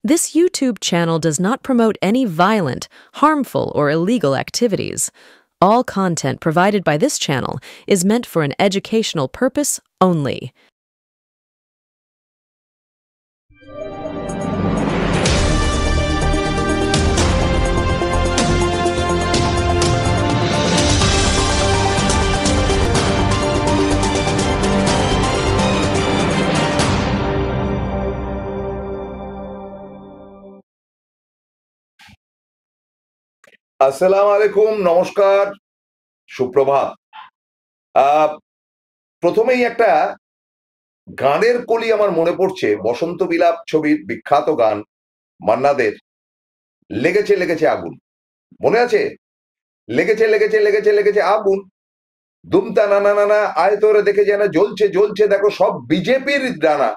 This YouTube channel does not promote any violent, harmful, or illegal activities. All content provided by this channel is meant for an educational purpose only. আসসালামু আলাইকুম, নমস্কার, সুপ্রভাত। প্রথমেই একটা গানের কলি আমার মনে পড়ছে, বসন্ত বিলাপ ছবির বিখ্যাত গান মান্না দের, লেগেছে লেগেছে আগুন। মনে আছে? লেগেছে লেগেছে লেগেছে লেগেছে আগুন, দুমতা নানা নানা আয় তোরে দেখে যেন জ্বলছে জ্বলছে, দেখো সব বিজেপির ডানা,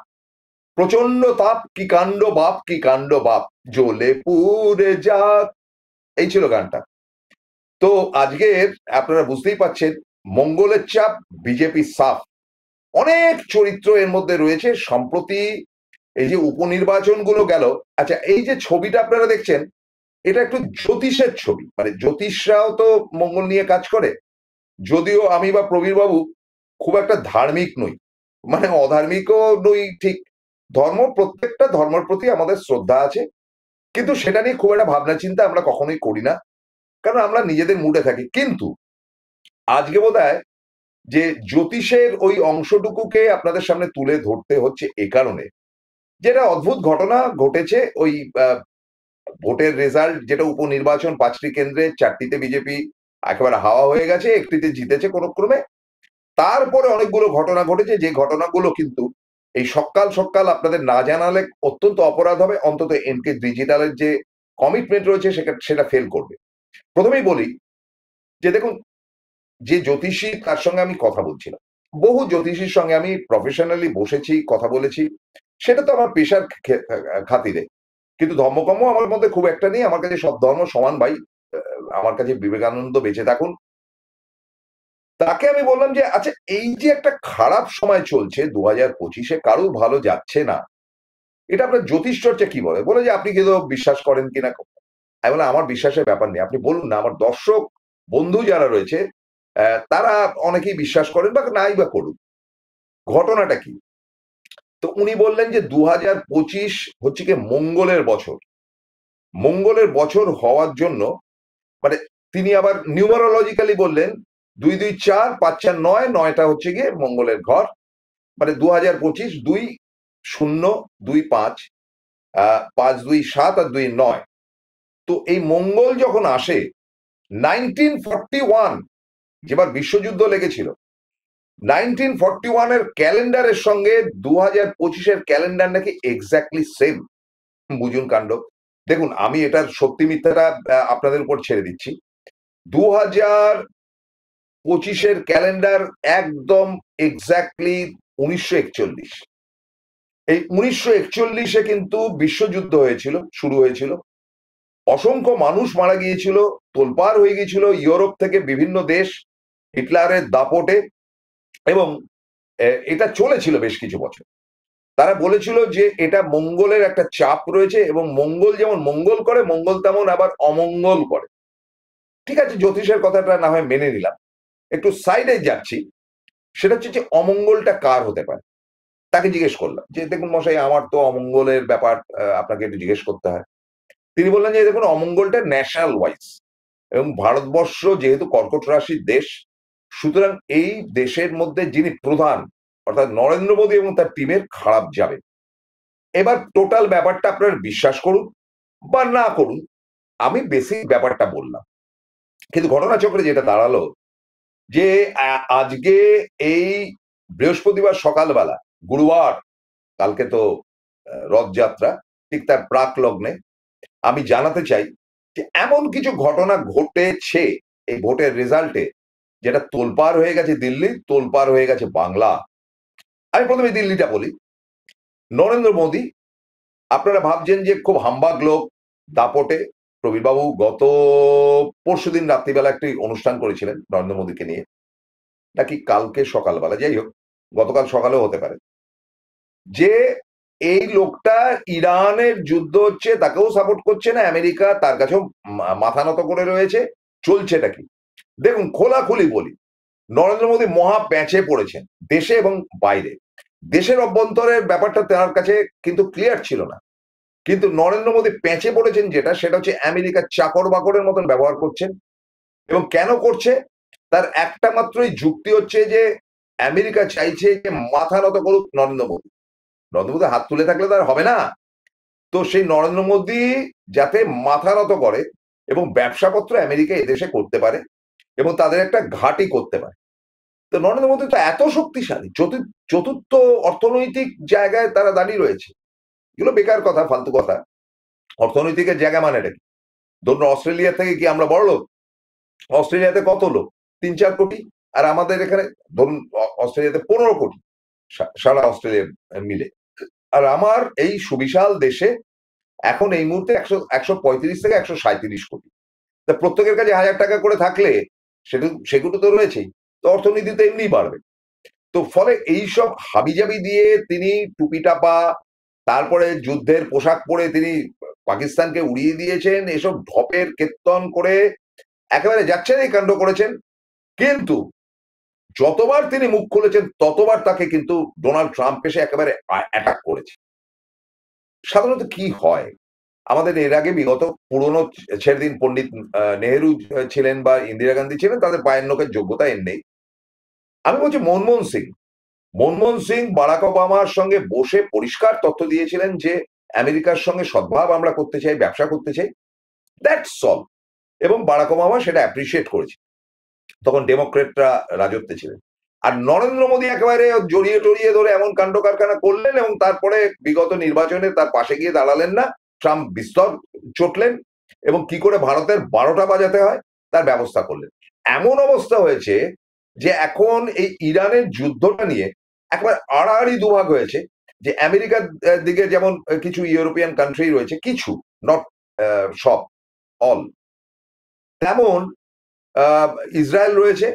প্রচন্ড তাপ, কি কাণ্ড বাপ, কি কাণ্ড বাপ, জ্বলে পুড়ে যাক। এই ছিল গানটা। তো আজকের আপনারা বুঝতেই পাচ্ছেন, মঙ্গলের চাপ, বিজেপি সাফ। অনেক চরিত্র এর মধ্যে রয়েছে। সম্প্রতি এই যে উপনির্বাচন গুলো গেল, আচ্ছা এই যে ছবিটা আপনারা দেখছেন, এটা একটু জ্যোতিষের ছবি। মানে জ্যোতিষরাও তো মঙ্গল নিয়ে কাজ করে, যদিও আমি বা প্রবীর বাবু খুব একটা ধার্মিক নই, মানে অধার্মিকও নই ঠিক। প্রত্যেকটা ধর্মের প্রতি আমাদের শ্রদ্ধা আছে, কিন্তু সেটা নিয়ে খুব একটা ভাবনা চিন্তা আমরা কখনোই করি না, কারণ আমরা নিজেদের মুডে থাকি। কিন্তু আজকে বোধহয় যে জ্যোতিষের ওই অংশটুকুকে আপনাদের সামনে তুলে ধরতে হচ্ছে এ কারণে, যেটা অদ্ভুত ঘটনা ঘটেছে। ওই ভোটের রেজাল্ট, যেটা উপনির্বাচন, 5টি কেন্দ্রে 4টিতে বিজেপি একেবারে হাওয়া হয়ে গেছে, একটিতে জিতেছে কোনো ক্রমে। তারপরে অনেকগুলো ঘটনা ঘটেছে, যে ঘটনাগুলো কিন্তু এই সকাল সকাল আপনাদের না জানালে অত্যন্ত অপরাধ হবে। অন্তত এনকে ডিজিটালের যে কমিটমেন্ট রয়েছে সেটা ফেল করবে। প্রথমেই বলি যে দেখুন, যে জ্যোতিষী তার সঙ্গে আমি কথা বলছিলাম, বহু জ্যোতিষীর সঙ্গে আমি প্রফেশনালি বসেছি, কথা বলেছি, সেটা তো আমার পেশার খাতিরে। কিন্তু ধর্মকর্ম আমার মধ্যে খুব একটা নেই, আমার কাছে সব ধর্ম সমান ভাই। আমার কাছে বিবেকানন্দ বেঁচে থাকুন। তাকে আমি বললাম যে আচ্ছা, এই যে একটা খারাপ সময় চলছে 2025-এ, কারোর ভালো যাচ্ছে না, এটা আপনার জ্যোতিষ চর্চা কি বলে? বলে যে আপনি কি বিশ্বাস করেন কিনা। আমি বললাম আমার বিশ্বাসের ব্যাপার নেই, আপনি বলুন না। আমার দর্শক বন্ধু যারা রয়েছে তারা অনেকেই বিশ্বাস করেন বা নাই বা করুন, ঘটনাটা কি। তো উনি বললেন যে 2025 হচ্ছে কি মঙ্গলের বছর। মঙ্গলের বছর হওয়ার জন্য, মানে তিনি আবার নিউমারোলজিক্যালি বললেন 2 2 4 5 4 9, 9টা হচ্ছে গিয়ে মঙ্গলের ঘর। মানে 2025 2 0 2 5, 5 2 7 আর 2 9। তো এই মঙ্গল যখন আসে 1941, যেবার বিশ্বযুদ্ধ লেগেছিল, 1941 এর ক্যালেন্ডারের সঙ্গে 2025-এর ক্যালেন্ডার নাকি এক্স্যাক্টলি সেম। বুঝুন কাণ্ড। দেখুন, আমি এটার সত্যি মিথ্যাটা আপনাদের উপর ছেড়ে দিচ্ছি। 2025-এর ক্যালেন্ডার একদম এক্স্যাক্টলি 1941। এই 1941-এ কিন্তু বিশ্বযুদ্ধ হয়েছিল, শুরু হয়েছিল। অসংখ্য মানুষ মারা গিয়েছিল, তোলপাড় হয়ে গিয়েছিল ইউরোপ থেকে বিভিন্ন দেশ হিটলারের দাপটে, এবং এটা চলেছিল বেশ কিছু বছর। তারা বলেছিল যে এটা মঙ্গলের একটা চাপ রয়েছে, এবং মঙ্গল যেমন মঙ্গল করে, মঙ্গল তেমন আবার অমঙ্গল করে। ঠিক আছে, জ্যোতিষের কথাটা না হয় মেনে নিলাম। একটু সাইডে যাচ্ছি, সেটা হচ্ছে যে অমঙ্গলটা কার হতে পারে। তাকে জিজ্ঞেস করলাম যে দেখুন মশাই, আমার তো অমঙ্গলের ব্যাপার আপনাকে একটু জিজ্ঞেস করতে হয়। তিনি বললেন যে দেখুন, অমঙ্গলটা ন্যাশনাল ওয়াইজ, এবং ভারতবর্ষ যেহেতু কর্কট রাশির দেশ, সুতরাং এই দেশের মধ্যে যিনি প্রধান, অর্থাৎ নরেন্দ্র মোদী এবং তার টিমের খারাপ যাবে। এবার টোটাল ব্যাপারটা আপনার বিশ্বাস করুন বা না করুন, আমি বেসিক ব্যাপারটা বললাম। কিন্তু ঘটনাচক্রে যেটা দাঁড়ালো, যে আজকে এই বৃহস্পতিবার সকালবেলা, গুরুবার, কালকে তো রথযাত্রা, ঠিক তার প্রাক লগ্নে আমি জানাতে চাই যে এমন কিছু ঘটনা ঘটেছে এই ভোটের রেজাল্টে, যেটা তোলপাড় হয়ে গেছে দিল্লি, তোলপাড় হয়ে গেছে বাংলা। আমি প্রথমে দিল্লিটা বলি। নরেন্দ্র মোদী, আপনারা ভাবছেন যে খুব হাম্বাগ লোক, দাপটে। প্রবীরবাবু গত পরশুদিন রাত্রিবেলা একটি অনুষ্ঠান করেছিলেন নরেন্দ্র মোদীকে নিয়ে, নাকি কালকে সকালবেলা, যাই হোক, গতকাল সকালেও হতে পারে, যে এই লোকটা ইরানের যুদ্ধ হচ্ছে তাকেও সাপোর্ট করছে না, আমেরিকা তার কাছেও মাথা নত করে রয়েছে। চলছেটা কি দেখুন, খোলাখুলি বলি, নরেন্দ্র মোদী মহা প্যাঁচে পড়েছেন দেশে এবং বাইরে। দেশের অভ্যন্তরের ব্যাপারটা তার কাছে কিন্তু ক্লিয়ার ছিল না, কিন্তু নরেন্দ্র মোদী প্যাঁচে পড়েছেন যেটা, সেটা হচ্ছে আমেরিকার চাকর বাকরের মতন ব্যবহার করছেন। এবং কেন করছে, তার একটা মাত্রই যুক্তি হচ্ছে যে আমেরিকা চাইছে যে মাথা নত করুক নরেন্দ্র মোদী। নরেন্দ্র মোদী হাত তুলে থাকলে তার হবে না, তো সেই নরেন্দ্র মোদী যাতে মাথা নত করে এবং ব্যবসাপত্র আমেরিকা এদেশে করতে পারে এবং তাদের একটা ঘাঁটি করতে পারে। তো নরেন্দ্র মোদী তো এত শক্তিশালী, চতুর্থ অর্থনৈতিক জায়গায় তারা দাঁড়িয়ে রয়েছে। এগুলো বেকার কথা, ফালতু কথা। অর্থনৈতিকের জায়গা মানে এটা কি? ধরুন অস্ট্রেলিয়া থেকে কি আমরা বড় লোক? অস্ট্রেলিয়াতে কত লোক? ৩-৪ কোটি। আর আমাদের এখানে ধরুন অস্ট্রেলিয়াতে ১৫ কোটি, সারা অস্ট্রেলিয়া মিলে। আর আমার এই সুবিশাল দেশে এখন এই মুহূর্তে ১৩৫ থেকে ১৩৭ কোটি। তা প্রত্যেকের কাছে ১,০০০ টাকা করে থাকলে সেগুলো তো রয়েছেই, তো অর্থনীতি তো এমনি বাড়বে। তো ফলে এইসব হাবিজাবি দিয়ে তিনি টুপি টাপা, তারপরে যুদ্ধের পোশাক পরে তিনি পাকিস্তানকে উড়িয়ে দিয়েছেন, এসব ঢপের কীর্তন করে একেবারে যাচ্ছেন এই কাণ্ড করেছেন। কিন্তু যতবার তিনি মুখ খুলেছেন ততবার তাকে কিন্তু ডোনাল্ড ট্রাম্প এসে একেবারে অ্যাটাক করেছে। সাধারণত কি হয়, আমাদের এর আগে বিগত পুরনো ছেড়ে দিন, পণ্ডিত নেহেরু ছিলেন বা ইন্দিরা গান্ধী ছিলেন, তাদের পায়ের নখের যোগ্যতা এর নেই। আমি বলছি মনমোহন সিং বারাক ওবামার সঙ্গে বসে পরিষ্কার তথ্য দিয়েছিলেন যে আমেরিকার সঙ্গে সদ্ভাব আমরা করতে চাই, ব্যবসা করতে চাই, দ্যাটস অল। এবং বারাক ওবামা সেটা অ্যাপ্রিসিয়েট করেছে, তখন ডেমোক্রেটরা রাজত্বে ছিলেন। আর নরেন্দ্র মোদী একেবারে জড়িয়ে টড়িয়ে ধরে এমন কাণ্ড কারখানা করলেন এবং তারপরে বিগত নির্বাচনে তার পাশে গিয়ে দাঁড়ালেন না, ট্রাম্প বিস্তর চটলেন এবং কি করে ভারতের ১২টা বাজাতে হয় তার ব্যবস্থা করলেন। এমন অবস্থা হয়েছে যে এখন এই ইরানের যুদ্ধটা নিয়ে একবার আড়াআড়ি দুভাগ হয়েছে, যে আমেরিকার দিকে যেমন কিছু ইউরোপিয়ান কান্ট্রি রয়েছে, কিছু, নট সব, অল, তেমন ইসরায়েল রয়েছে,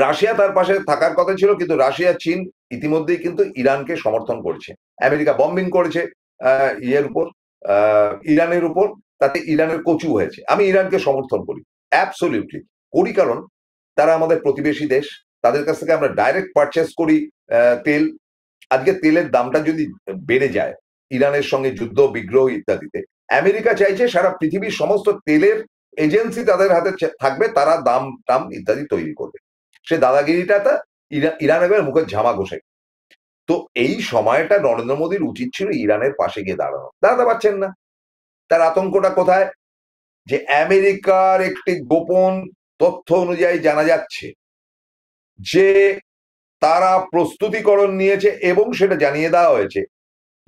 রাশিয়া তার পাশে থাকার কথা ছিল, কিন্তু রাশিয়া, চীন ইতিমধ্যেই কিন্তু ইরানকে সমর্থন করছে। আমেরিকা বম্বিং করেছে ইয়ের উপর, ইরানের উপর, তাতে ইরানের কচু হয়েছে। আমি ইরানকে সমর্থন করি, অ্যাবসলিউটলি করি, কারণ তারা আমাদের প্রতিবেশী দেশ, তাদের কাছ থেকে আমরা ডাইরেক্ট পারচেস করি তেল। আজকে তেলের দামটা যদি বেড়ে যায় ইরানের সঙ্গে যুদ্ধ বিগ্রহ ইত্যাদিতে, আমেরিকা চাইছে সারা পৃথিবীর সমস্ত তেলের এজেন্সি তাদের হাতে থাকবে, তারা দাম টাম ইত্যাদি তৈরি করবে। সে দাদাগিরিটা ইরান এবার মুখের ঝামা ঘষে। তো এই সময়টা নরেন্দ্র মোদীর উচিত ছিল ইরানের পাশে গিয়ে দাঁড়ানো, দাঁড়াতে পারছেন না। তার আতঙ্কটা কোথায়, যে আমেরিকার একটি গোপন তথ্য অনুযায়ী জানা যাচ্ছে যে তারা প্রস্তুতিকরণ নিয়েছে এবং সেটা জানিয়ে দেওয়া হয়েছে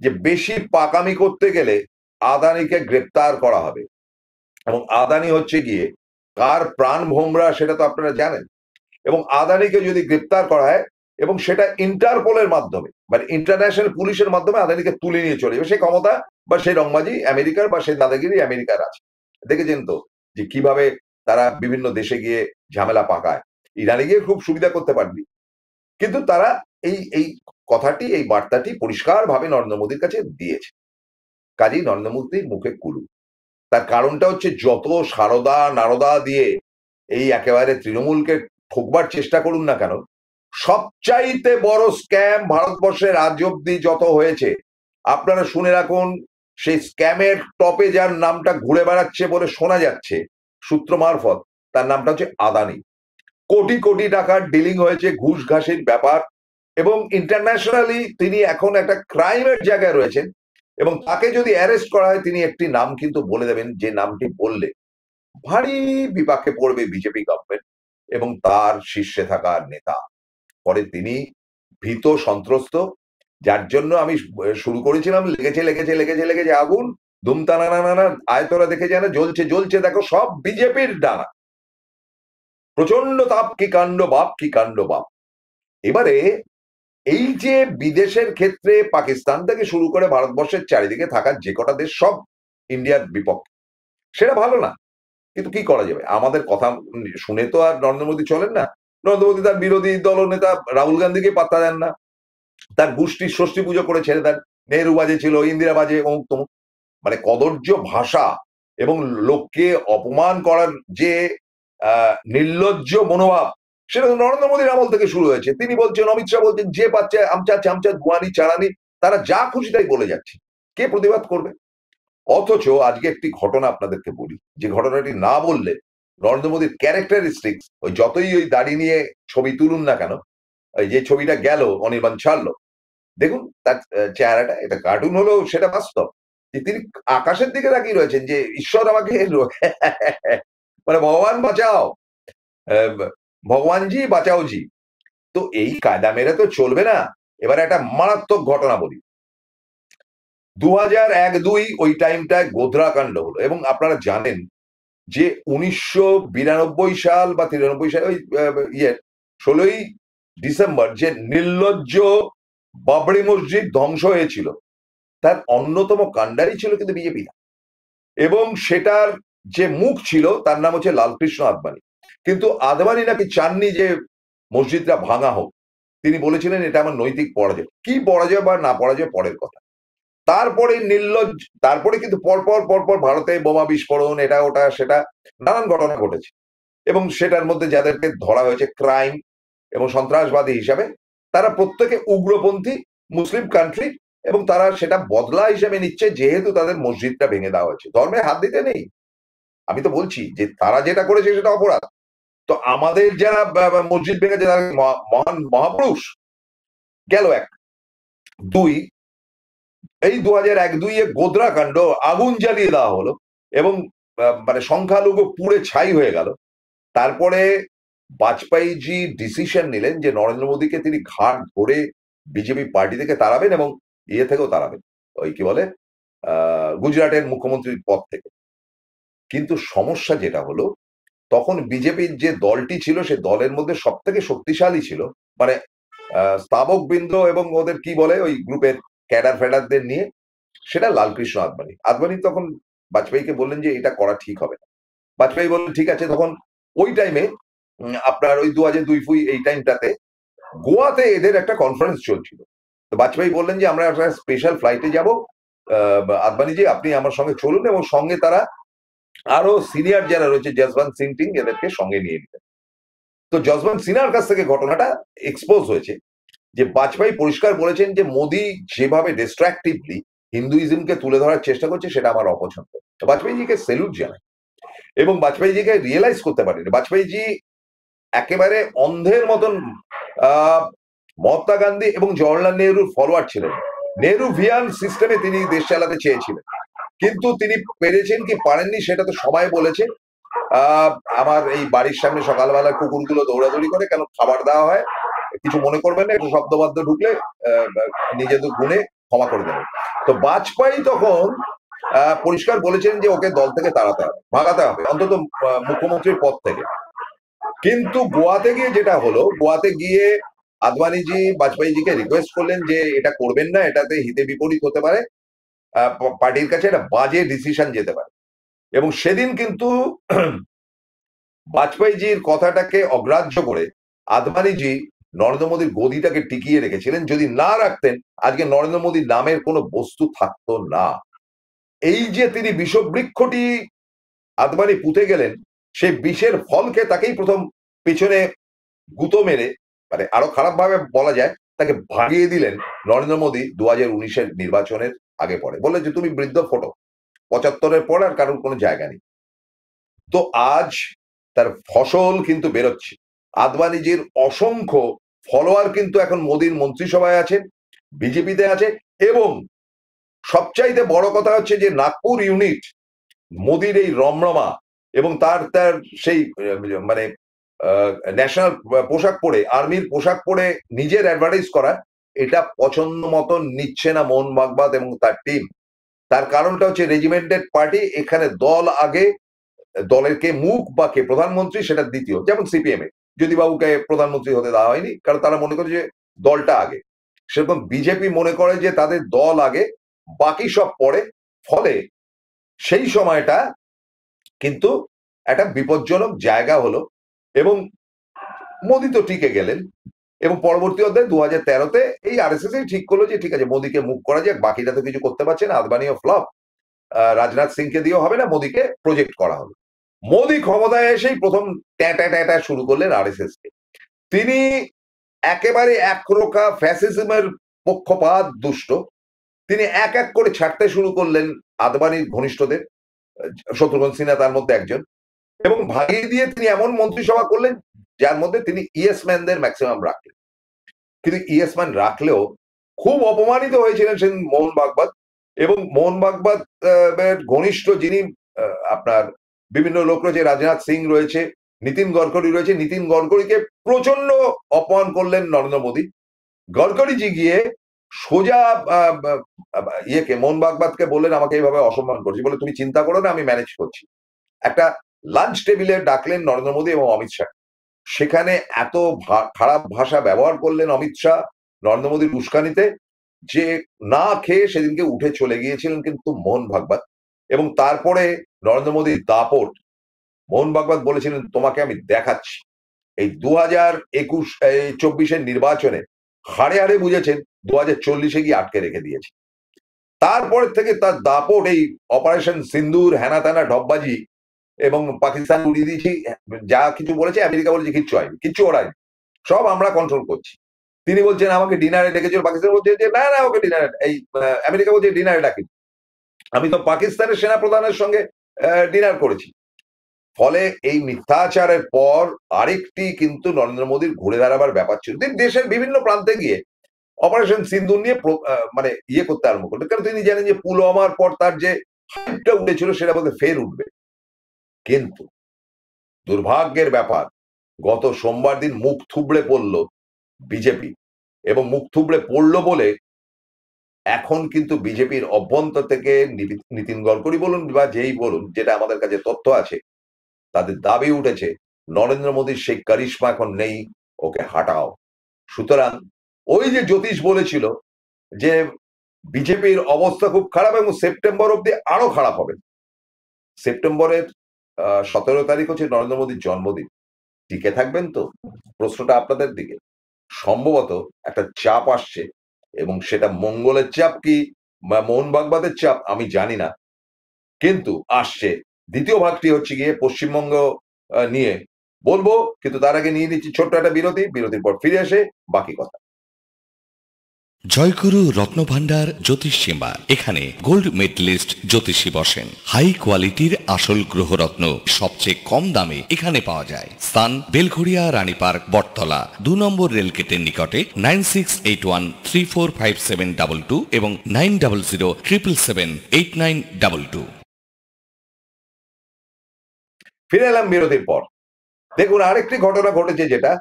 যে বেশি পাকামি করতে গেলে আদানিকে গ্রেপ্তার করা হবে। এবং আদানি হচ্ছে গিয়ে কার প্রাণ ভোমরা সেটা তো আপনারা জানেন। এবং আদানিকে যদি গ্রেপ্তার করা হয় এবং সেটা ইন্টারপোলের মাধ্যমে, মানে ইন্টারন্যাশনাল পুলিশের মাধ্যমে আদানিকে তুলে নিয়ে চলে যাবে, সেই ক্ষমতা বা সেই রংবাজি আমেরিকার বা সেই দাদাগিরি আমেরিকার আছে। দেখেছেন তো যে কিভাবে তারা বিভিন্ন দেশে গিয়ে ঝামেলা পাকায়। ইরানে গিয়ে খুব সুবিধা করতে পারবি, কিন্তু তারা এই এই কথাটি, এই বার্তাটি পরিষ্কারভাবে নরেন্দ্র মোদীর কাছে দিয়েছে। কাজেই নরেন্দ্র মোদীর মুখে কুলু। তার কারণটা হচ্ছে যত সারদা নারদা দিয়ে এই একেবারে তৃণমূলকে ঠকবার চেষ্টা করুন না কেন, সবচাইতে বড় স্ক্যাম ভারতবর্ষের আজ অব্দি যত হয়েছে, আপনারা শুনে রাখুন। সেই স্ক্যামের টপে যার নামটা ঘুরে বেড়াচ্ছে বলে শোনা যাচ্ছে সূত্র মারফত, তার নামটা হচ্ছে আদানি। কোটি কোটি টাকার ডিলিং হয়েছে, ঘুষ ঘাসের ব্যাপার, এবং ইন্টারন্যাশনালি তিনি এখন একটা ক্রাইমের জায়গায় রয়েছেন। এবং তাকে যদি অ্যারেস্ট করা হয়, তিনি একটি নাম কিন্তু বলে দেবেন, যে নামটি বললে ভারী বিপাকে পড়বে বিজেপি গভর্নমেন্ট এবং তার শীর্ষে থাকা নেতা। পরে তিনি ভীত সন্ত্রস্ত, যার জন্য আমি শুরু করেছিলাম, লেগেছে লেগেছে লেগেছে লেগেছে আগুন, ধুমতানা নানা আয়তরা দেখে যেন জ্বলছে জ্বলছে, দেখো সব বিজেপির ডানা, প্রচন্ড তাপ, কি কাণ্ড বাপ, কি কাণ্ড বাপ। এবারে এই যে বিদেশের ক্ষেত্রে পাকিস্তান থেকে শুরু করে ভারতবর্ষের চারিদিকে থাকা যে কটা দেশ সব ইন্ডিয়ার বিপক্ষে, সেটা ভালো না, কিন্তু কি করা যাবে, আমাদের কথা শুনে তো আর নরেন্দ্র মোদী চলেন না। নরেন্দ্র মোদী তার বিরোধী দল নেতা রাহুল গান্ধীকে পাত্তা দেন না, তার গোষ্ঠীর ষষ্ঠী পুজো করে ছেড়ে দেন। নেহরু বাজে ছিল, ইন্দিরা বাজে, অমুক তমুক। মানে কদর্য ভাষা এবং লোককে অপমান করার যে নির্লজ্জ মনোভাব, সেটা তো নরেন্দ্র মোদীর আমল থেকে শুরু হয়েছে। তিনি বলছেন, অমিত শাহ বলছেন, যে পাচ্ছে আমচা চামচা গুয়ানি চারানি, তারা যা খুশি তাই বলে যাচ্ছে, কে প্রতিবাদ করবে? অথচ আজকে একটি ঘটনা আপনাদেরকে বলি, যে ঘটনাটি না বললে নরেন্দ্র মোদীর ক্যারেক্টারিস্টিক্স, ওই যতই ওই দাড়ি নিয়ে ছবি তুলুন না কেন, ওই যে ছবিটা গেল অনির্বাণ ছাড়লো, দেখুন তার চেহারাটা, এটা কার্টুন হলেও সেটা বাস্তব, যে তিনি আকাশের দিকে তাকিয়ে রয়েছেন, যে ঈশ্বর আমাকে মানে ভগবান বাঁচাও, ভগবানজি বাঁচাও জি। তো এই কায়দা মেরে তো চলবে না। এবার একটা মারাত্মক ঘটনা বলি। 2001-2 ওই টাইমটায় গোধরা কাণ্ড হলো, এবং আপনারা জানেন যে 1992 সাল বা 93 সাল ওই ইয়ে 16ই ডিসেম্বর যে নির্লজ্জ বাবরি মসজিদ ধ্বংস হয়েছিল, তার অন্যতম কাণ্ডারি ছিল কিন্তু বিজেপি না, এবং সেটার যে মুখ ছিল তার নাম হচ্ছে লালকৃষ্ণ আদবানি। কিন্তু আদবানি নাকি চাননি যে মসজিদটা ভাঙা হোক, তিনি বলেছিলেন এটা আমার নৈতিক পরাজয়। কি পরাজয় বা না পরাজয় পরের কথা। তারপরে নির্লজ্জ, তারপরে কিন্তু পরপর ভারতে বোমা বিস্ফোরণ, এটা ওটা সেটা নানান ঘটনা ঘটেছে, এবং সেটার মধ্যে যাদেরকে ধরা হয়েছে ক্রাইম এবং সন্ত্রাসবাদী হিসাবে, তারা প্রত্যেকে উগ্রপন্থী মুসলিম কান্ট্রি, এবং তারা সেটা বদলা হিসেবে নিচ্ছে যেহেতু তাদের মসজিদটা ভেঙে দেওয়া হয়েছে। ধর্মে হাত দিতে নেই, আমি তো বলছি যে তারা যেটা করেছে সেটা অপরাধ। তো আমাদের যারা মসজিদ ভেঙেছে তারা মহান মহাপুরুষ। গেল এক। দুই, এই 2001-2 গোধরা কাণ্ড, আগুন জ্বালিয়ে দেওয়া হলো, এবং মানে সংখ্যালঘু পুড়ে ছাই হয়ে গেল। তারপরে বাজপেয়ীজি ডিসিশন নিলেন যে নরেন্দ্র মোদীকে তিনি ঘাট ধরে বিজেপি পার্টি থেকে তাড়াবেন, এবং ইয়ে থেকেও তাড়াবেন, ওই কি বলে গুজরাটের মুখ্যমন্ত্রীর পদ থেকে। কিন্তু সমস্যা যেটা হলো, তখন বিজেপির যে দলটি ছিল সে দলের মধ্যে সব থেকে শক্তিশালী ছিল, মানে স্থাবক বৃন্দ এবং ওদের কি বলে ওই গ্রুপের ক্যাডার ফ্যাডারদের নিয়ে, সেটা লালকৃষ্ণ আদবানি। আদবানি তখন বাজপেয়ীকে বললেন যে এটা করা ঠিক হবে না। বাজপেয়ী বললেন ঠিক আছে। তখন ওই টাইমে আপনার ওই 2002 এই টাইমটাতে গোয়াতে এদের একটা কনফারেন্স চলছিল। তো বাজপেয়ী বললেন যে আমরা একটা স্পেশাল ফ্লাইটে যাব, আদবানিজি আপনি আমার সঙ্গে চলুন, এবং সঙ্গে তারা আরো সিনিয়র যারা রয়েছে যশবন্ত সিং টিং এদেরকে সঙ্গে নিয়ে নিতেন। তো যশবন্ত সিনহার কাছ থেকে ঘটনাটা এক্সপোজ হয়েছে, যে বাজপেয়ী পরিষ্কার বলেছেন যে মোদী যেভাবে ডিস্ট্রাকটিভলি হিন্দুইজমকে তুলে ধরার চেষ্টা করছে সেটা আমার অপছন্দ। তো বাজপেয়ীজিকে সেলুট জানাই, এবং বাজপেয়ীজিকে রিয়েলাইজ করতে পারেনি। বাজপেয়ীজি একেবারে অন্ধের মতন মহাত্মা গান্ধী এবং জওয়াহরলাল নেহরুর ফলোয়ার ছিলেন। নেহরু ভিয়ান সিস্টেমে তিনি দেশ চালাতে চেয়েছিলেন, কিন্তু তিনি পেরেছেন কি পারেননি সেটা তো সবাই বলেছে। আমার এই বাড়ির সামনে সকালবেলা কুকুরগুলো দৌড়াদৌড়ি করে, কেন খাবার দেওয়া হয়, কিছু মনে করবেন না, একটু শব্দবাদ্য ঢুকলে নিজেদের গুণে ক্ষমা করে দেবেন। তো বাজপেয়ী তখন পরিষ্কার বলেছেন যে ওকে দল থেকে তাড়াতে হবে, ভাগাতে হবে, অন্তত মুখ্যমন্ত্রীর পদ থেকে। কিন্তু গোয়াতে গিয়ে যেটা হলো, গোয়াতে গিয়ে আদবানিজি বাজপেয়ীজিকে রিকোয়েস্ট করলেন যে এটা করবেন না, এটাতে হিতে বিপরীত হতে পারে, পার্টির কাছে একটা বাজে ডিসিশন যেতে পারে। এবং সেদিন কিন্তু বাজপেয়ীজির কথাটাকে অগ্রাহ্য করে আদবানিজি নরেন্দ্র মোদীর গদিটাকে টিকিয়ে রেখেছিলেন। যদি না রাখতেন আজকে নরেন্দ্র মোদীর নামের কোনো বস্তু থাকতো না। এই যে তিনি বিষবৃক্ষটি আদবানি পুঁতে গেলেন, সেই বিষের ফলকে তাকেই প্রথম পেছনে গুঁতো মেরে, মানে আরো খারাপ ভাবে বলা যায়, তাকে ভাগিয়ে দিলেন নরেন্দ্র মোদী 2019-এর নির্বাচনের আগে পরে। বললেন যে তুমি বৃদ্ধ ফটো, 75-এর পর আর কারোর কোনো জায়গা নেই। তো আজ তার ফসল কিন্তু বেরোচ্ছে। আদবানিজির অসংখ্য ফলোয়ার কিন্তু এখন মোদীর মন্ত্রিসভায় আছেন, বিজেপিতে আছে, এবং সবচাইতে বড় কথা হচ্ছে যে নাগপুর ইউনিট মোদীর এই রমরমা এবং তার তার সেই মানে ন্যাশনাল পোশাক পরে, আর্মির পোশাক পরে নিজের অ্যাডভার্টাইজ করা, এটা পছন্দ মতন নিচ্ছে না মোহন ভাগবত এবং তার টিম। তার কারণটা হচ্ছে রেজিমেন্টেড পার্টি, এখানে দল আগে, দলের কে মুখ বা কে প্রধানমন্ত্রী সেটা দ্বিতীয়। যেমন সিপিএম এ জ্যোতিবাবুকে প্রধানমন্ত্রী হতে দেওয়া হয়নি, কারণ তারা মনে করে যে দলটা আগে। সেরকম বিজেপি মনে করে যে তাদের দল আগে, বাকি সব পরে। ফলে সেই সময়টা কিন্তু একটা বিপজ্জনক জায়গা হলো, এবং মোদী তো টিকে গেলেন, এবং পরবর্তী অধ্যায় 2013-তে এই আরএসএস ঠিক করলো যে ঠিক আছে মোদীকে মুভ করা যাক, বাকিটা তো কিছু করতে পারছে না, আদবানিও ফ্লপ, রাজনাথ সিংকে দিয়েও হবে না, মোদীকে প্রজেক্ট করা হলো। মোদী ক্ষমতায় এসেই প্রথম ট্যাটা ট্যাটা শুরু করলেন আরএসএস কে। তিনি একেবারে একরোখা ফ্যাসিজমের পক্ষপাত দুষ্ট। তিনি এক এক করে ছাড়তে শুরু করলেন আদবানির ঘনিষ্ঠদের, শত্রুঘ্ন সিনহা তার মধ্যে একজন, এবং ভাগিয়ে দিয়ে তিনি এমন মন্ত্রিসভা করলেন যার মধ্যে তিনি ইয়েস ম্যানদের ম্যাক্সিমাম রাখলেন। কিন্তু ইয়েস ম্যান রাখলেও খুব অপমানিত হয়েছিলেন সেদিন মোহন ভাগবত, এবং মোহন ভাগবত এর ঘনিষ্ঠ যিনি আপনার বিভিন্ন লোক রয়েছে, রাজনাথ সিং রয়েছে, নীতিন গডকরি রয়েছে, নীতিন গডকরিকে প্রচন্ড অপমান করলেন নরেন্দ্র মোদী। গডকরিজি গিয়ে সোজা ইয়েকে মোহন ভাগবতকে বললেন আমাকে এইভাবে অসম্মান করছি, বলে তুমি চিন্তা করো না, আমি ম্যানেজ করছি। একটা লাঞ্চ টেবিলে ডাকলেন নরেন্দ্র মোদী এবং অমিত শাহ। সেখানে এত খারাপ ভাষা ব্যবহার করলেন অমিত শাহ নরেন্দ্র মোদীর উস্কানিতে, যে না খেয়ে সেদিনকে উঠে চলে গিয়েছিলেন কিন্তু মোহন ভাগবত। এবং তারপরে নরেন্দ্র মোদীর দাপট, মোহন ভাগবত বলেছিলেন তোমাকে আমি দেখাচ্ছি। এই 2024-এর নির্বাচনে হাড়ে হাড়ে বুঝেছেন, 2040-এ গিয়ে আটকে রেখে দিয়েছে। তারপরে থেকে তার দাপট, এই অপারেশন সিন্দুর, হেনা তেনা ঢপবাজি, এবং পাকিস্তান উড়িয়ে দিয়েছি, যা কিছু বলেছে আমেরিকা বলেছে কিচ্ছু হয়নি, কিচ্ছু ওরাই, সব আমরা কন্ট্রোল করছি। তিনি বলছেন আমাকে ডিনারে ডেকেছিল, পাকিস্তান বলছে যে না না ওকে ডিনারে, এই আমেরিকা বলছে ডিনারে ডাকি, আমি তো পাকিস্তানের সেনা প্রধানের সঙ্গে ডিনার করেছি। ফলে এই মিথ্যাচারের পর আরেকটি কিন্তু নরেন্দ্র মোদীর ঘুরে দাঁড়াবার ব্যাপার ছিল। তিনি দেশের বিভিন্ন প্রান্তে গিয়ে অপারেশন সিন্দুর নিয়ে মানে ইয়ে করতে আরম্ভ করলেন, কারণ তিনি জানেন যে পুলওয়ামার পর তার যে হাইপটা উঠেছিল সেটা বলতে ফের উঠবে। কিন্তু দুর্ভাগ্যের ব্যাপার, গত সোমবার দিন মুখ থুবড়ে পড়ল বিজেপি, এবং মুখ থুবড়ে পড়লো বলে এখন কিন্তু বিজেপির অভ্যন্তর থেকে নীতিন গডকরি বলুন বা যেই বলুন, যেটা আমাদের কাছে তথ্য আছে, তাদের দাবি উঠেছে নরেন্দ্র মোদীর সেই কারিশমা এখন নেই, ওকে হাঁটাও। সুতরাং ওই যে জ্যোতিষ বলেছিল যে বিজেপির অবস্থা খুব খারাপ এবং সেপ্টেম্বর অব্দি আরো খারাপ হবে, সেপ্টেম্বরের 17 তারিখ হচ্ছে নরেন্দ্র মোদীর জন্মদিন, টিকে থাকবেন তো? প্রশ্নটা আপনাদের দিকে। সম্ভবত একটা চাপ আসছে, এবং সেটা মঙ্গলের চাপ কি মোহন ভাগবতের চাপ আমি জানি না, কিন্তু আসছে। দ্বিতীয় ভাগটি হচ্ছে গিয়ে পশ্চিমবঙ্গ নিয়ে বলবো, কিন্তু তার আগে নিয়ে নিচ্ছি ছোট্ট একটা বিরতি, বিরতির পর ফিরে এসে বাকি কথা। জয়গুরু রত্নভান্ডার জ্যোতিষ চেম্বার, এখানে গোল্ড মেডেলিস্ট জ্যোতিষী বসেন। হাই কোয়ালিটির আসল গ্রহরত্ন সবচেয়ে কম দামে এখানে পাওয়া যায়। স্থান বেলঘড়িয়া রানীপার্ক বটতলা 2 নম্বর রেলগেটের নিকটে। 9681345722 এবং 9007778922। ফিরে এলাম বিরতির পর। দেখুন আরেকটি ঘটনা ঘটেছে, যেটা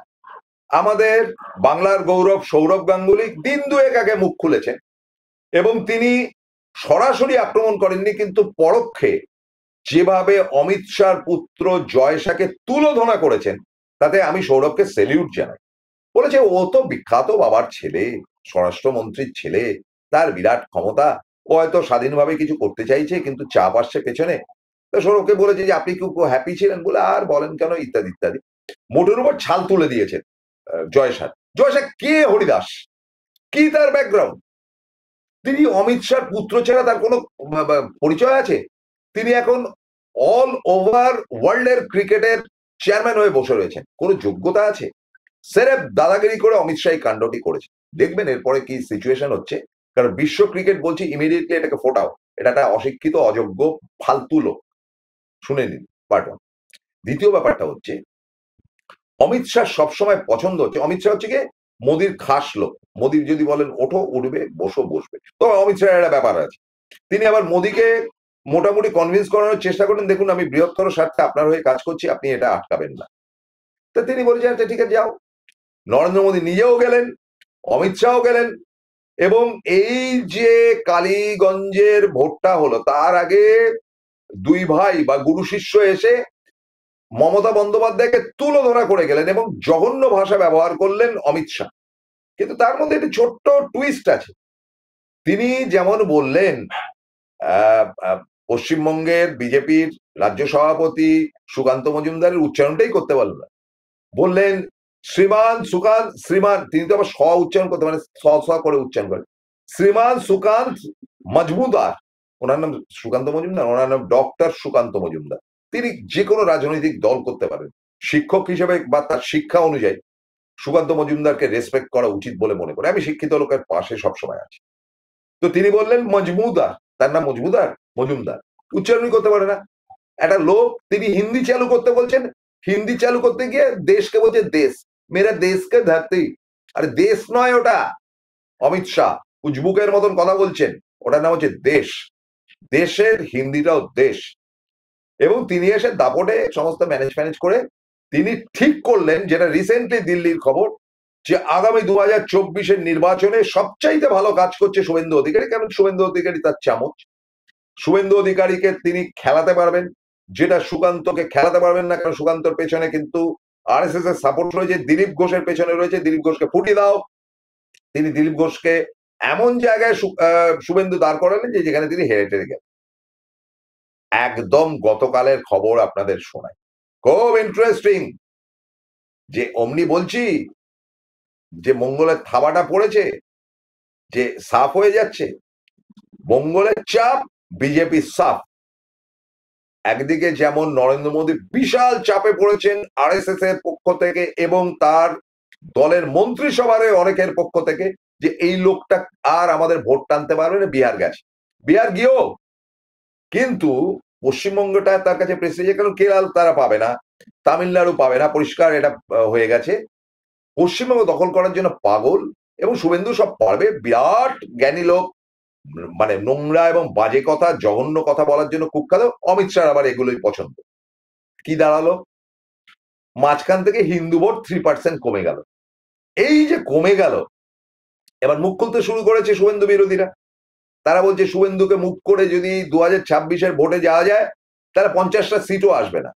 আমাদের বাংলার গৌরব সৌরভ গাঙ্গুলি দিন দুয়েক আগে মুখ খুলেছেন, এবং তিনি সরাসরি আক্রমণ করেননি, কিন্তু পরোক্ষে যেভাবে অমিত শাহর পুত্র জয় শাহকে তুলোধনা করেছেন, তাতে আমি সৌরভকে সেলিউট জানাই। বলেছে ও তো বিখ্যাত বাবার ছেলে, স্বরাষ্ট্রমন্ত্রীর ছেলে, তার বিরাট ক্ষমতা, ও হয়তো স্বাধীনভাবে কিছু করতে চাইছে, কিন্তু চাপ আসছে পেছনে। তো সৌরভকে বলেছে যে আপনি খুব হ্যাপি ছিলেন, বলে আর বলেন কেন, ইত্যাদি ইত্যাদি। মোটের উপর ছাল তুলে দিয়েছেন জয় শাহ। জয় শাহ কে হরিদাস, কি তার ব্যাকগ্রাউন্ড? তিনি অমিত শাহর পুত্র ছাড়া তার কোনো পরিচয় আছে? তিনি এখন অল ওভার ওয়ার্ল্ডের ক্রিকেটের চেয়ারম্যান হয়ে বসে রয়েছেন, কোনো যোগ্যতা আছে? সেরেফ দাদাগিরি করে অমিত শাহ এই কাণ্ডটি করেছে। দেখবেন এরপরে কি সিচুয়েশন হচ্ছে, কারণ বিশ্ব ক্রিকেট বলছি ইমিডিয়েটলি এটাকে ফোটাও, এটা একটা অশিক্ষিত অযোগ্য ফালতু লোক। শুনে নিন পার্ট ওয়ান। দ্বিতীয় ব্যাপারটা হচ্ছে, অমিত শাহ সবসময় পছন্দ হচ্ছে, অমিত শাহ হচ্ছে গিয়ে মোদির খাস লোক। মোদির যদি বলেন ওঠো উঠবে, বসো বসবে। তবে অমিত শাহের একটা ব্যাপার আছে, তিনি আবার মোদিকে মোটামুটি কনভিন্স করানোর চেষ্টা করেন, দেখুন আমি বৃহত্তর স্বার্থে আপনার হয়ে কাজ করছি, আপনি এটা আটকাবেন না। তো তিনি বলেছেন আচ্ছা ঠিক আছে যাও। নরেন্দ্র মোদী নিজেও গেলেন, অমিত শাহও গেলেন, এবং এই যে কালীগঞ্জের ভোটটা হলো তার আগে দুই ভাই বা গুরু শিষ্য এসে মমতা বন্দ্যোপাধ্যায়কে তুলোধনা করে গেলেন, এবং জঘন্য ভাষা ব্যবহার করলেন অমিত শাহ। কিন্তু তার মধ্যে একটি ছোট্ট টুইস্ট আছে। তিনি যেমন বললেন পশ্চিমবঙ্গের বিজেপির রাজ্য সভাপতি সুকান্ত মজুমদারের উচ্চারণটাই করতে পারল না, বললেন শ্রীমান সুকান্ত, শ্রীমান, তিনি তো আবার স উচ্চারণ করতে মানে স স করে উচ্চারণ করেন, শ্রীমান সুকান্ত মজুমদার, ওনার নাম সুকান্ত মজুমদার, ওনার নাম ডক্টর সুকান্ত মজুমদার। তিনি যে কোনো রাজনৈতিক দল করতে পারেন, শিক্ষক হিসেবে বা তার শিক্ষা অনুযায়ী সুকান্ত মজুমদারকে রেসপেক্ট করা উচিত বলে মনে করি। আমি শিক্ষিত লোকের পাশে সবসময় আছি। তো তিনি বললেন মজমুদার, তার নাম মজমুদার, মজুমদার উচ্চারণই করতে পারে না একটা লোক। তিনি হিন্দি চালু করতে বলছেন, হিন্দি চালু করতে গিয়ে দেশকে বলছে দেশ, মেরা দেশকে ধরতে। আরে দেশ নয় ওটা, অমিত শাহ উজবুকের মতন কথা বলছেন, ওটার নাম হচ্ছে দেশ। দেশের হিন্দিটাও দেশ। এবং তিনি এসে দাপটে সমস্ত ম্যানেজ করে তিনি ঠিক করলেন, যেটা রিসেন্টলি দিল্লির খবর, যে আগামী 2024-এর নির্বাচনে সবচাইতে ভালো কাজ করছে শুভেন্দু অধিকারী। কারণ শুভেন্দু অধিকারী তার চামচ, শুভেন্দু অধিকারীকে তিনি খেলাতে পারবেন, যেটা সুকান্তকে খেলাতে পারবেন না। কারণ সুকান্তর পেছনে কিন্তু আরএসএস এর সাপোর্ট রয়েছে, দিলীপ ঘোষের পেছনে রয়েছে, দিলীপ ঘোষকে ফুটিয়ে দাও। তিনি দিলীপ ঘোষকে এমন জায়গায় শুভেন্দু দাঁড় করালেন যে যেখানে তিনি হেরে টেরে গেলেন। একদম গতকালের খবর আপনাদের শোনাই, খুব ইন্টারেস্টিং। যে অমনি বলছি যে মঙ্গলের থাবাটা পড়েছে, যে সাফ হয়ে যাচ্ছে, মঙ্গলের চাপ, বিজেপি সাফ। একদিকে যেমন নরেন্দ্র মোদী বিশাল চাপে পড়েছেন আরএসএস এর পক্ষ থেকে এবং তার দলের মন্ত্রিসভার অনেকের পক্ষ থেকে, যে এই লোকটা আর আমাদের ভোট টানতে পারবে না। বিহার গেছে, বিহার গিয়েও কিন্তু পশ্চিমবঙ্গটা তার কাছে প্রেস্টিজ, কারণ কেরল তারা পাবে না, তামিলনাড়ু পাবে না, পরিষ্কার এটা হয়ে গেছে। পশ্চিমবঙ্গ দখল করার জন্য পাগল, এবং শুভেন্দু সব পারবে, বিরাট জ্ঞানী লোক, মানে নোংরা এবং বাজে কথা, জঘন্য কথা বলার জন্য কুখ্যাত। অমিত শাহ আবার এগুলোই পছন্দ। কি দাঁড়ালো, মাঝখান থেকে হিন্দু ভোট 3% কমে গেল। এই যে কমে গেল, এবার মুখ খুলতে শুরু করেছে শুভেন্দু বিরোধীরা। তারা বলছে শুভেন্দুকে মুখ করে যদি 2026-এর ভোটে যাওয়া যায় তাহলে 50টা সিটও আসবে না।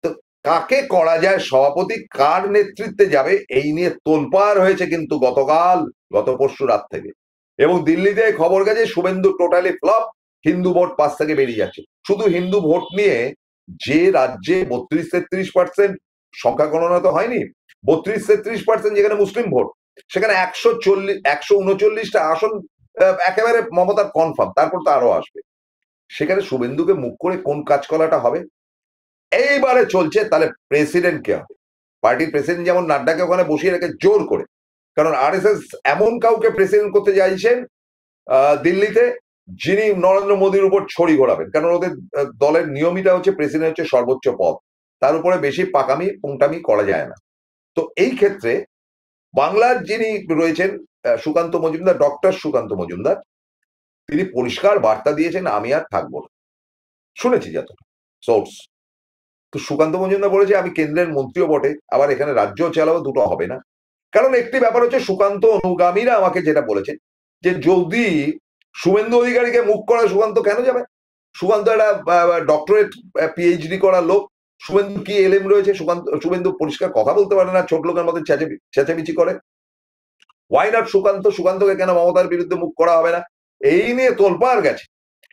তো কাকে করা যায় সভাপতি, কার নেতৃত্বে যাবে, এই নিয়ে তোলপাড় হয়েছে কিন্তু গত পরশু রাত থেকে। এবং দিল্লিতে খবর গেছে Suvendu totally flop, Hindu vote পাশ থেকে বেরিয়ে যাচ্ছে। শুধু হিন্দু ভোট নিয়ে যে রাজ্যে 32-33% সংখ্যা গণনা তো হয়নি, 32-33% যেখানে মুসলিম ভোট, সেখানে 139টা আসন একেবারে মমতার কনফার্ম, তারপর তো আরো আসবে। সেখানে শুভেন্দুকে মুখ করে কোন কাজ করাটা হবে, এইবারে চলছে তাহলে প্রেসিডেন্ট কে হবে। পার্টির প্রেসিডেন্ট যেমন নাড্ডাকে ওখানে বসিয়ে রেখে জোর করে, কারণ আরএসএস এমন কাউকে প্রেসিডেন্ট করতে চাইছেন দিল্লিতে, যিনি নরেন্দ্র মোদীর উপর ছড়ি ঘোরাবেন। কারণ ওদের দলের নিয়মিটা হচ্ছে প্রেসিডেন্ট হচ্ছে সর্বোচ্চ পদ, তার উপরে বেশি পাকামি পুংটামি করা যায় না। তো এই ক্ষেত্রে বাংলার যিনি রয়েছেন সুকান্ত মজুমদার, ডক্টর সুকান্ত মজুমদার, তিনি পরিষ্কার বার্তা দিয়েছেন আমি আর থাকবো না, শুনেছি যত সোর্স। তো সুকান্ত মজুমদার বলেছে আমি কেন্দ্রের মন্ত্রীও বটে, আবার এখানে রাজ্যও চালাবো, দুটো হবে না। কারণ একটি ব্যাপার হচ্ছে, সুকান্ত অনুগামীরা আমাকে যেটা বলেছে, যে যদি শুভেন্দু অধিকারীকে মুখ করে সুকান্ত কেন যাবে? সুকান্ত একটা ডক্টরেট পিএইচডি করা লোক, শুভেন্দু কি এলএম রয়েছে? শুভেন্দু পরিষ্কার কথা বলতে পারে না, ছোট লোকের মতো চেঁচামেচি করে। Why not Sukanta? সুকান্তকে কেন মমতার বিরুদ্ধে মুখ করা হবে না? এই নিয়ে তোলপাড় গেছে।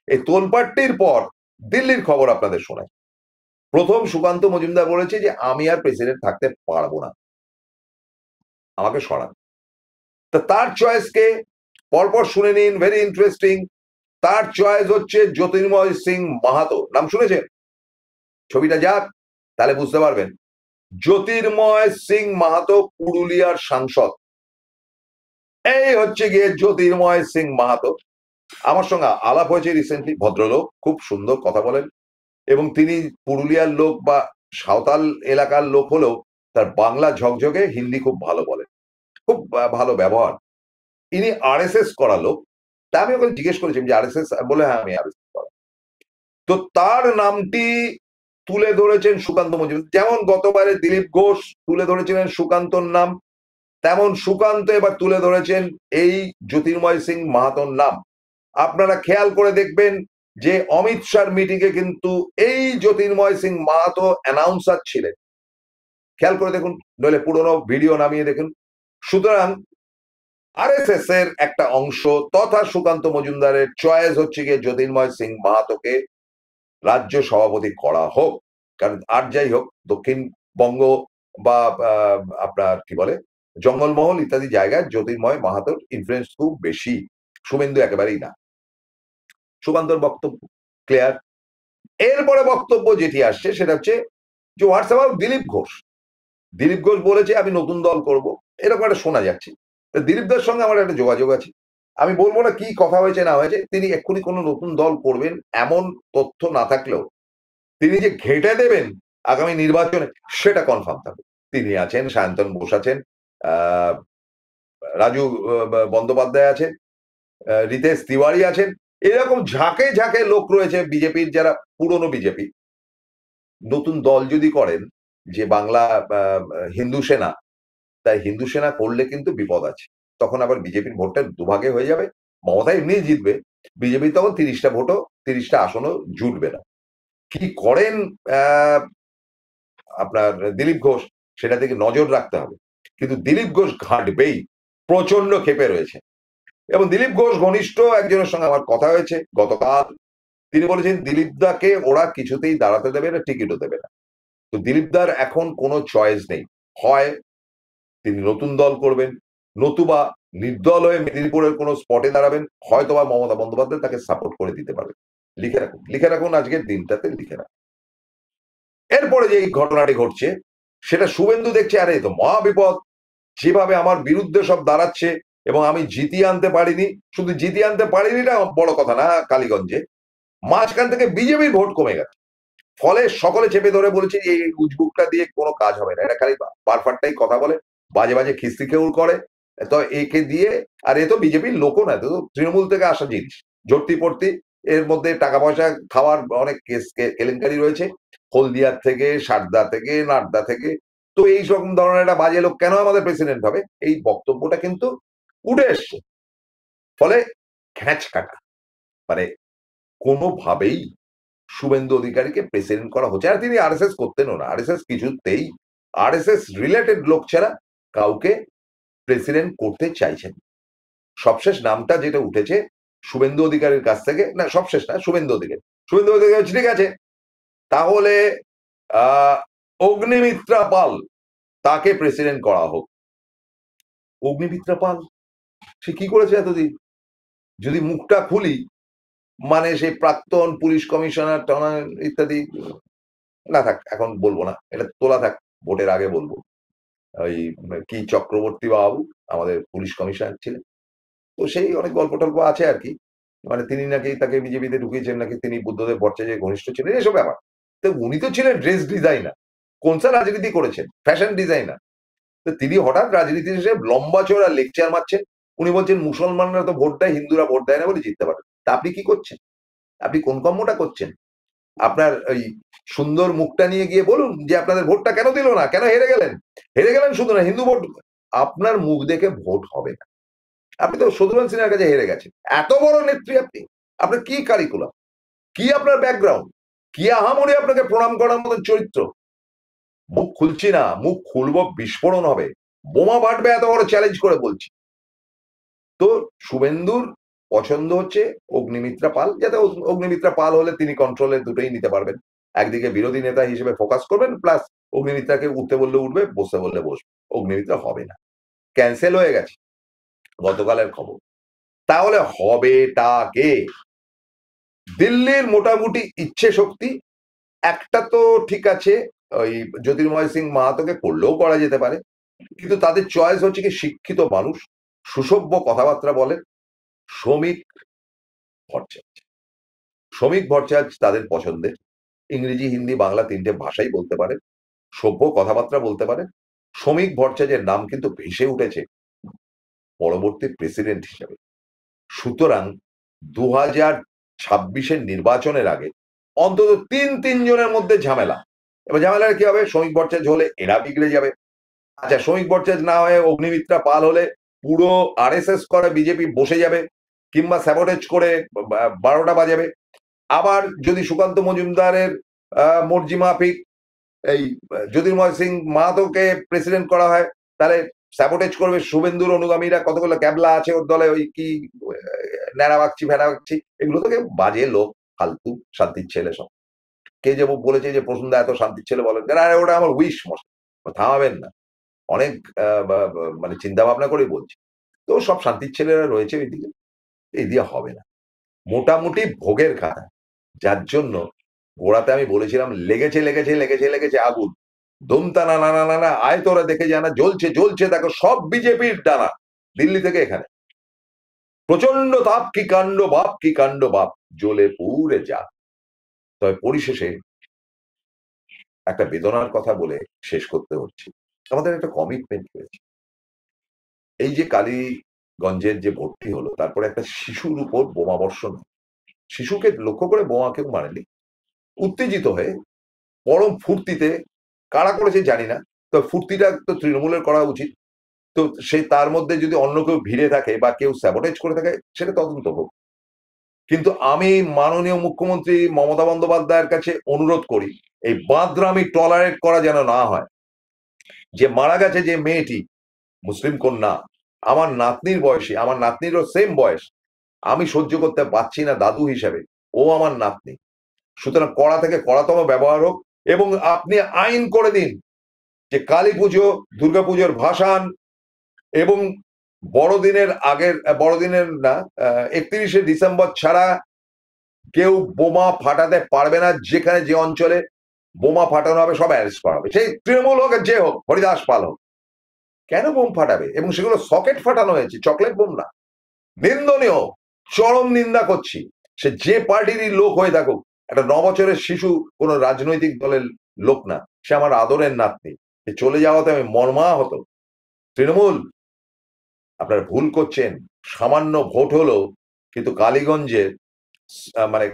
এই তোলপাড়টির পর দিল্লির খবর আপনাদের শোনাই। প্রথম সুকান্ত মজুমদার বলেছে যে আমি আর প্রেসিডেন্ট থাকতে পারবো না, আমাকে সরান। তা তার চয়েস কে? পরপর শুনে নিন, ভেরি ইন্টারেস্টিং। তার চয়েস হচ্ছে জ্যোতির্ময় সিং মাহাতো। নাম শুনেছেন? ছবিটা যাক তাহলে বুঝতে পারবেন। জ্যোতির্ময় সিং মাহাতো পুরুলিয়ার সাংসদ, এই হচ্ছে গিয়ে জ্যোতির্ময় সিং মাহাতো। আমার সঙ্গে আলাপ হয়েছে রিসেন্টলি, ভদ্রলোক, খুব সুন্দর কথা বলেন, এবং তিনি পুরুলিয়ার লোক বা সাঁওতাল এলাকার লোক হলেও তার বাংলা ঝকঝকে, হিন্দি খুব ভালো বলেন, খুব ভালো ব্যবহার। ইনি আরএসএস করা লোক। তা আমি ওকে জিজ্ঞেস করেছি যে আরএসএস, বলে হ্যাঁ আমি আরএসএস করা। তো তার নামটি তুলে ধরেছেন সুকান্ত মজুমদার। যেমন গতবারে দিলীপ ঘোষ তুলে ধরেছিলেন সুকান্তর নাম, তেমন সুকান্ত এবার তুলে ধরেছেন এই জ্যোতির্ময় সিং মাহাতোর নাম। আপনারা খেয়াল করে দেখবেন যে অমিত শাহ মিটিংয়ে কিন্তু এই জ্যোতির্ময় সিং মাহাতো অ্যানাউন্সার ছিলেন। খেয়াল করে দেখুন, নইলে পুরোনো ভিডিও নামিয়ে দেখুন। সুতরাং আরএসএস এর একটা অংশ তথা সুকান্ত মজুমদারের চয়েস হচ্ছে গিয়ে জ্যোতির্ময় সিং মাহাতোকে রাজ্য সভাপতি করা হোক। কারণ আর যাই হোক, দক্ষিণবঙ্গ বা আপনার কি বলে জঙ্গলমহল ইত্যাদি জায়গায় জ্যোতির্ময় মাহাতোর ইনফ্লুয়েন্স খুব বেশি, শুভেন্দু একেবারেই না। সুকান্তর বক্তব্য ক্লিয়ার। এরপরে বক্তব্য যেটি আসছে সেটা হচ্ছে যে হোয়াটসঅ্যাপ দিলীপ ঘোষ। দিলীপ ঘোষ বলেছে আমি নতুন দল করব, এরকম একটা শোনা যাচ্ছে। তো দিলীপদার সঙ্গে আমার একটা যোগাযোগ আছে, আমি বলবো না কি কথা হয়েছে না হয়েছে, তিনি এক্ষুনি কোনো নতুন দল করবেন এমন তথ্য না থাকলেও তিনি যে ঘেঁটে দেবেন আগামী নির্বাচনে সেটা কনফার্ম থাকবে। তিনি আছেন, সায়ন্তন বোস আছেন, আহ রাজু বন্দ্যোপাধ্যায় আছেন, রিতেশ তিওয়ারি আছেন, এরকম ঝাঁকে ঝাঁকে লোক রয়েছে বিজেপির, যারা পুরনো বিজেপি। নতুন দল যদি করেন যে বাংলা হিন্দু সেনা, তাই হিন্দু সেনা করলে কিন্তু বিপদ আছে, তখন আবার বিজেপির ভোটটা দুভাগে হয়ে যাবে। মমতা এমনি জিতবে, বিজেপি তখন 30টা ভোটও 30টা আসনও জুটবে না। কি করেন আপনার দিলীপ ঘোষ, সেটা দিকে নজর রাখতে হবে। কিন্তু দিলীপ ঘোষ ঘাঁটবেই, প্রচন্ড ক্ষেপে রয়েছে। এবং দিলীপ ঘোষ ঘনিষ্ঠ একজনের সঙ্গে আমার কথা হয়েছে গতকাল, তিনি বলেছেন দিলীপ দাকে ওরা কিছুতেই দাঁড়াতে দেবে না, টিকিটও দেবে না। তো দিলীপ দার এখন কোনো চয়েস নেই, হয় তিনি নতুন দল করবেন, নতুবা নির্দল হয়ে মেদিনীপুরের কোনো স্পটে দাঁড়াবেন, হয়তোবা মমতা বন্দ্যোপাধ্যায় তাকে সাপোর্ট করে দিতে পারবে। লিখে রাখুন, লিখে রাখুন, আজকের দিনটাতে লিখে রাখুন। এরপরে যে এই ঘটনাটি ঘটছে সেটা শুভেন্দু দেখছে আরে এ তো মহা বিপদ, যেভাবে আমার বিরুদ্ধে সব দাঁড়াচ্ছে এবং আমি জিতিয়ে আনতে পারিনি, শুধু জিতিয়ে আনতে পারিনি না বড় কথা না, কালীগঞ্জে মাঝখান থেকে বিজেপির ভোট কমে গেছে। ফলে সকলে চেপে ধরে বলেছে এই উজবুকটা দিয়ে কোনো কাজ হবে না, এটা খালি বারফারটাই কথা বলে, বাজে বাজে খিস্তি খেউল করে, তো একে দিয়ে, আর এ তো বিজেপির লোকও না, তো তৃণমূল থেকে আসা জিনিস, জর্তি পড়তি, এর মধ্যে টাকা পয়সা খাওয়ার অনেক কেস কেলেঙ্কারি রয়েছে, হলদিয়ার থেকে, সারদা থেকে, নাড্ডা থেকে। তো এই রকম ধরনের একটা বাজে লোক কেন আমাদের প্রেসিডেন্ট হবে, এই বক্তব্যটা কিন্তু উঠে এসছে। ফলে খ্যাঁচ কাটা, মানে কোনোভাবেই শুভেন্দু অধিকারীকে প্রেসিডেন্ট করা হচ্ছে, আর তিনি আরএসএস করতেনও না, আরএসএস কিছুতেই, আরএসএস রিলেটেড লোক ছাড়া কাউকে প্রেসিডেন্ট করতে চাইছেন। সবশেষ নামটা যেটা উঠেছে শুভেন্দু অধিকারীর কাছ থেকে, না সবশেষ না, শুভেন্দু অধিকারী, শুভেন্দু অধিকারী ঠিক আছে, তাহলে আহ অগ্নিমিত্রা পাল তাকে প্রেসিডেন্ট করা হোক। অগ্নিমিত্রা পাল সে কি করেছে এতদিন? যদি মুখটা খুলি, মানে সেই প্রাক্তন পুলিশ কমিশনার টনা ইত্যাদি, না থাক এখন বলবো না, এটা তোলা থাক, ভোটের আগে বলবো। ওই কি চক্রবর্তী বাবু আমাদের পুলিশ কমিশনার ছিলেন, তো সেই অনেক গল্প টল্প আছে আর কি, মানে তিনি নাকি তাকে বিজেপিতে ঢুকিয়েছেন, নাকি তিনি বুদ্ধদেব ভট্টাচার্যের ঘনিষ্ঠ ছিলেন, এসব ব্যাপার। তো উনি তো ছিলেন ড্রেস ডিজাইনার, কোন সা রাজনীতি করেছেন, ফ্যাশন ডিজাইনার। তো তিনি হঠাৎ রাজনীতি এসে লম্বা চড়া লেকচার মারছেন, উনি বলছেন মুসলমানরা তো ভোট দেয়, হিন্দুরা ভোট দেয় না বলে জিততে পারে। তা আপনি কি করছেন? আপনি কোন কর্মটা করছেন? আপনার ওই সুন্দর মুখটা নিয়ে গিয়ে বলুন যে আপনাদের ভোটটা কেন দিল না, কেন হেরে গেলেন। হেরে গেলেন শুধু না, হিন্দু ভোট, আপনার মুখ দেখে ভোট হবে না। আপনি তো শত্রুঘ্ন সিনহার কাছে হেরে গেছেন, এত বড় নেত্রী আপনি, আপনার কি কারিকুলাম, কি আপনার ব্যাকগ্রাউন্ড, কি আহামরি আপনাকে প্রণাম করার মতো চরিত্র। মুখ খুলছি না, মুখ খুলবো বিস্ফোরণ হবে, বোমা ফাটবে, এত বড় চ্যালেঞ্জ করে বলছি। তো শুভেন্দুর পছন্দ হচ্ছে অগ্নিমিত্রা পাল, যাতে অগ্নিমিত্রা পাল হলে তিনি কন্ট্রোলে দুটোই নিতে পারবেন, একদিকে বিরোধী নেতা হিসেবে ফোকাস করবেন, প্লাস অগ্নিমিত্রাকে উঠতে বললে উঠবে, বসতে বললে বসবে। অগ্নিমিত্রা হবে না, ক্যান্সেল হয়ে গেছে গতকালের খবর। তাহলে হবেটা কে? দিল্লির মোটামুটি ইচ্ছে শক্তি একটা তো ঠিক আছে, ওই জ্যোতির্ময় সিং মাহাতোকে করলেও করা যেতে পারে, কিন্তু তাদের চয়েস হচ্ছে কি শিক্ষিত মানুষ, সুসভ্য কথাবার্তা বলে, শ্রমিক ভট্টাচার্য। শ্রমিক ভট্টাচার্য তাদের পছন্দের, ইংরেজি হিন্দি বাংলা তিনটে ভাষাই বলতে পারে, সভ্য কথাবার্তা বলতে পারে। শ্রমিক ভট্টাচার্যের নাম কিন্তু ভেসে উঠেছে পরবর্তী প্রেসিডেন্ট হিসেবে। সুতরাং 2026-এর নির্বাচনের আগে অন্তত তিনজনের মধ্যে ঝামেলা। এবার ঝামেলার কি হবে? শ্রমিক ভট্টাচার্য হলে এরা বিগড়ে যাবে, আচ্ছা শ্রমিক ভট্টাচার্য না হয়ে অগ্নিমিত্রা পাল হলে পুরো আরএসএস করে বিজেপি বসে যাবে, কিংবা স্যাবোটেজ করে 12টা বাজাবে। আবার যদি সুকান্ত মজুমদারের মর্জি মাফিক এই জ্যোতির্ময় সিং মাহাতোকে প্রেসিডেন্ট করা হয়, তাহলে স্যাবোটেজ করবে শুভেন্দুর অনুগামীরা, কতগুলো ক্যাবলা আছে ওর দলে, ওই কি ন্যাড়া বাগচি ভেড়া বাগচি, এগুলো থেকে বাজে লোক, ফালতু শান্তির ছেলে সব। কে যে বলেছে যে প্রসন্দা এত শান্তির ছেলে বলেন, আরে ওটা আমার উইশ মশাই, থামাবেন না। অনেক মানে চিন্তা ভাবনা করেই বলছি। তো সব শান্তির ছেলেরা রয়েছে ওইদিকে, এই দিয়ে হবে না। মোটামুটি ভোগের খাতা। যার জন্য গোড়াতে আমি বলেছিলাম লেগেছে, লেগেছে, লেগেছে, লেগেছে আগুন। দমতা না, না, না, না, না, আয় তোরা দেখে যা না, জ্বলছে, জ্বলছে, দেখো সব বিজেপির ডানা। দিল্লি থেকে এখানে। প্রচন্ড তাপ কি কাণ্ড বাপ, কি কাণ্ড বাপ, জ্বলে পুড়ে যা। তবে পরিশেষে একটা বেদনার কথা বলে শেষ করতে হচ্ছে। আমাদের একটা কমিটমেন্ট রয়েছে। এই যে কালীগঞ্জের যে ভর্তি হলো, তারপরে একটা শিশুর উপর বোমা বর্ষণ। শিশুকে লক্ষ্য করে বোমা কেউ মারেনি। উত্তেজিত হয়ে পরম ফুর্তিতে, কারা করেছে জানি না, তো ফুর্তিটা তো তৃণমূলের করা উচিত। তো সে তার মধ্যে যদি অন্য কেউ ভিড়ে থাকে বা কেউ স্যাবোটেজ করে থাকে, সেটা তদন্ত হোক। কিন্তু আমি মাননীয় মুখ্যমন্ত্রী মমতা বন্দ্যোপাধ্যায়ের কাছে অনুরোধ করি, এই বাঁদরামি টলারেট করা যেন না হয়। যে মারা গেছে যে মেয়েটি, মুসলিম কন্যা, আমার নাতনির বয়সী, আমার নাতনিরও সেম বয়স। আমি সহ্য করতে পারছি না দাদু হিসেবে, ও আমার নাতনি। সুতরাং কড়া থেকে কড়াতম ব্যবহার হোক, এবং আপনি আইন করে দিন যে কালী পুজো, দুর্গাপুজোর ভাসান এবং বড়দিনের আগের, বড়দিনের না, 31শে ডিসেম্বর ছাড়া কেউ বোমা ফাটাতে পারবে না। যেখানে যে অঞ্চলে বোমা ফাটানো হবে সব অ্যারেস্ট করা হবে, সেই তৃণমূল হোক, যে হোক, হরিদাস পাল হোক। কেন বোম ফাটাবে? এবং সেগুলো সকেট ফাটানো হয়েছে, চকলেট বোম না। নিন্দনীয়, চরম নিন্দা করছি। সে যে পার্টিরই লোক হয়ে থাকুক, একটা 9 বছরের শিশু কোনো রাজনৈতিক দলের লোক না, সে আমার আদরের নাতনি। সে চলে যাওয়াতে আমি মর্মাহত। তৃণমূল, আপনারা ভুল করছেন। সামান্য ভোট হলো, কিন্তু কালীগঞ্জের মানে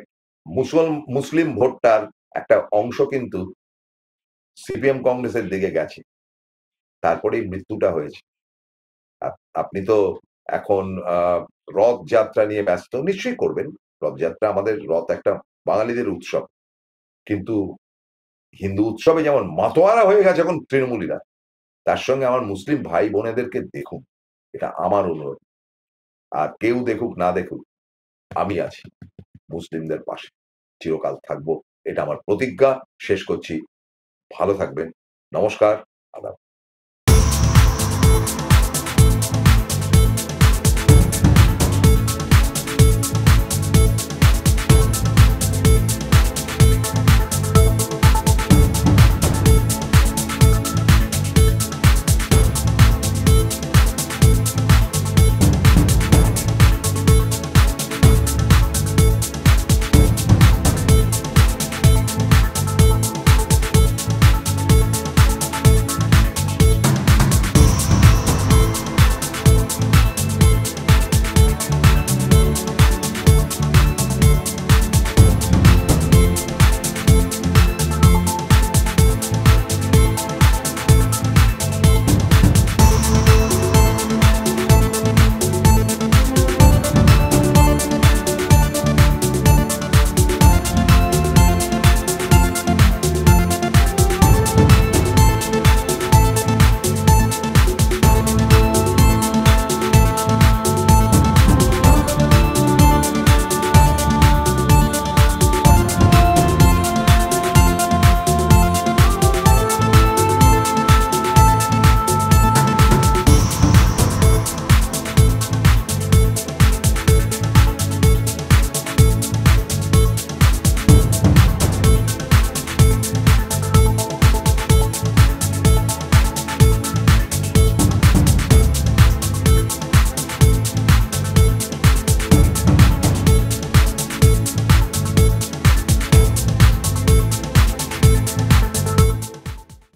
মুসলিম ভোটটার একটা অংশ কিন্তু সিপিএম কংগ্রেসের দিকে গেছে, তারপরেই মৃত্যুটা হয়েছে। আপনি তো এখন রথযাত্রা নিয়ে ব্যস্ত, নিশ্চয়ই করবেন। রথযাত্রা, আমাদের রথ একটা বাঙালিদের উৎসব। কিন্তু হিন্দু উৎসবে যেমন মাতোয়ারা হয়ে গেছে এখন তৃণমূলীরা, তার সঙ্গে আমার মুসলিম ভাই বোনেদেরকে দেখুন। এটা আমার অনুরোধ। আর কেউ দেখুক না দেখুক, আমি আছি মুসলিমদের পাশে, চিরকাল থাকবো। এটা আমার প্রতিজ্ঞা। শেষ করছি। ভালো থাকবেন। নমস্কার। আদাব।